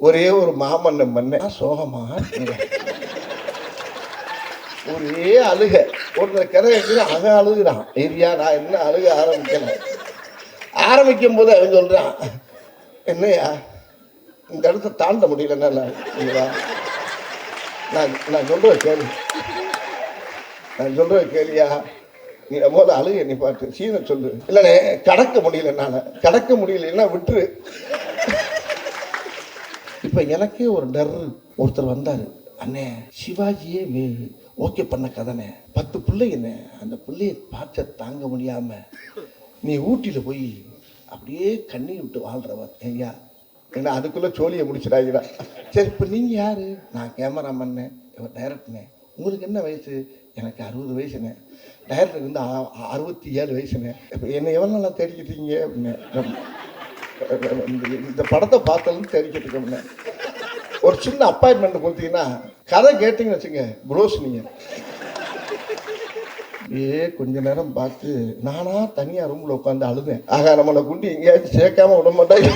ஒரே ஒரு மாமன்னம் பண்ண சோகமா ஒரே அழுக. ஒருத்தர் கதை அவன் அழுகுறான். ஏரியா நான் என்ன அழுக ஆரம்பிக்கும் போது அவன் சொல்றான், என்னையா இந்த இடத்த தாண்ட முடியலன்னா நான் சொல்ற கேள்வி, நான் சொல்ற கேள்வியா, நீ போல அழுக நீ பாட்டு சீன சொல்லு. இல்லைண்ணே கடக்க முடியல, கடக்க முடியலன்னா விட்டுரு. இப்ப எனக்கே ஒரு டர். ஒருத்தர் வந்தாரு, அண்ணே சிவாஜியே ஓகே பண்ண கதைனே, 10 பிள்ளைங்கண்ணே, அந்த பிள்ளைய பார்க்க தாங்க முடியாம நீ ஊட்டியில போய் அப்படியே கண்ணீர் விட்டு வாழ்றவர் ஐயா. ஏன்னா அதுக்குள்ள சோழியை முடிச்சிடாங்கடா. சரி இப்ப நீங்க யாரு? நான் கேமராமேன், இவர் டைரக்டர்னே. உங்களுக்கு என்ன வயசு? எனக்கு 60 வயசுண்ணே. டைரக்டருக்கு வந்து 67 வயசுண்ணே. இப்போ என்னை எவ்வளோ நல்லா தேடிக்கிட்டீங்க அப்படின்னு. இந்த படத்தை பார்த்ததுன்னு தேடிக்கிட்டு இருக்கோம்னே. ஒரு சின்ன அப்பாயின்மெண்ட் கொடுத்தீங்கன்னா கதை கேட்டீங்கன்னு வச்சுங்க க்ளோஸ். நீங்க கொஞ்ச நேரம் பார்த்து நானா தனியா ரூம்ல உட்காந்து அழுதேன். ஆகா நம்மளை குண்டி எங்கேயாச்சும் சேர்க்காம விட மாட்டாங்க.